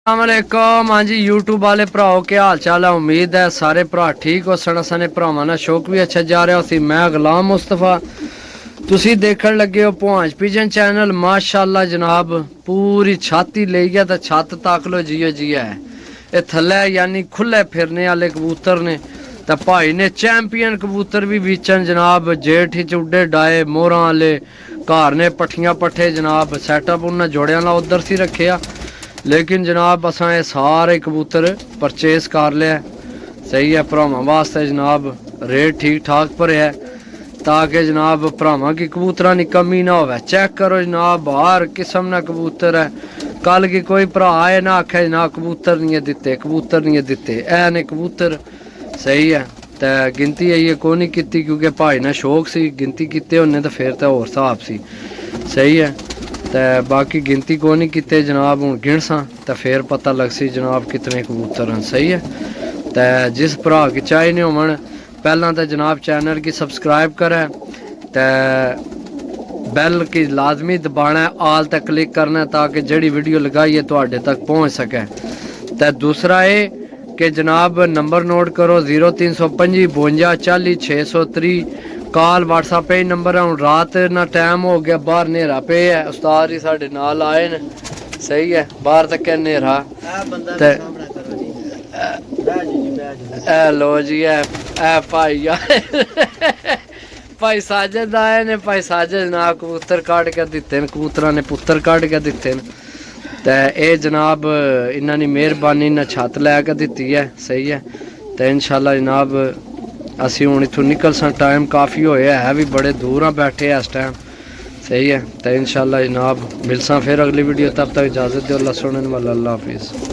अस्सलामुअलैकुम। हाँ जी यूट्यूब वाले भराओ क्या हाल चाल है। उम्मीद है सारे भरा ठीक हो सन। असाने भरावां ना शौक भी अच्छा जा रहा सी। मैं गुलाम मुस्तफा, तुसी देखण लगे हो पुहांज पिजन चैनल। माशाअल्लाह जनाब पूरी छाती ले गया तो छत तक लो जियो जिया है। ये थल्ले यानी खुले फिरने वाले कबूतर ने। तो भाई ने चैंपियन कबूतर भी बेचन जनाब। जेठ च उड्डे डाए मोहर वाले घर ने पट्ठियां पट्ठे जनाब। सैटअप उन्हें जोड़िया ला उधर सी रखे। लेकिन जनाब असा ये सारे कबूतर परचेज कर लिया। सही है भरावां वास्ते जनाब रेट ठीक ठाक पर है ताकि जनाब भरावां की कबूतरा की कमी ना हो। चेक करो जनाब हर किस्म ना कबूतर है। कल की कोई भरा आए ना आखे जनाब कबूतर नहीं दिते कबूतर नहीं दिते। ऐ ने कबूतर सही है। तो गिनती है को नहीं की क्योंकि भाई ने शौक सी गिनती किते उन्हें तो फिर तो होर हिसाब सी। सही है। तो बाकी गिनती को नहीं किते जनाब हूँ गिनसा तो फिर पता लग सी जनाब कितने कबूतर हैं। सही है। तो जिस भरा की चाहे नहीं होवन पहला तो जनाब चैनल की सब्सक्राइब करें तो बैल की लाजमी दबाना है, आल तक क्लिक करना है ताकि जड़ी वीडियो लगाइए थोड़े तक पहुँच सके। तो दूसरा ये कि जनाब नंबर नोट करो 0325 52 40 630। कॉल व्हाट्सएप पे नंबर है। हूँ रात ना टाइम हो गया बाहर नेरा पे है। उस्ताद ही साढ़े नाल आए न। सही है बाहर तक नेरा लो जी है भाई भाई साजिद आए ने। भाई साजिद ना कबूतर काट के दिते कबूतर ने पुत्र काट के दिते। तो ये जनाब इन्होंने मेहरबानी ना छत लैके दिती है। सही है। तो इंशाल्लाह जनाब असी हूँ इतों निकल सा टाइम काफ़ी होया है भी बड़े दूर बैठे इस टाइम। सही है। तो इंशाल्लाह जनाब मिलसा फिर अगली वीडियो। तब तक इजाज़त दो। अल्लाह सुनने वाला। अल्लाह हाफिज़।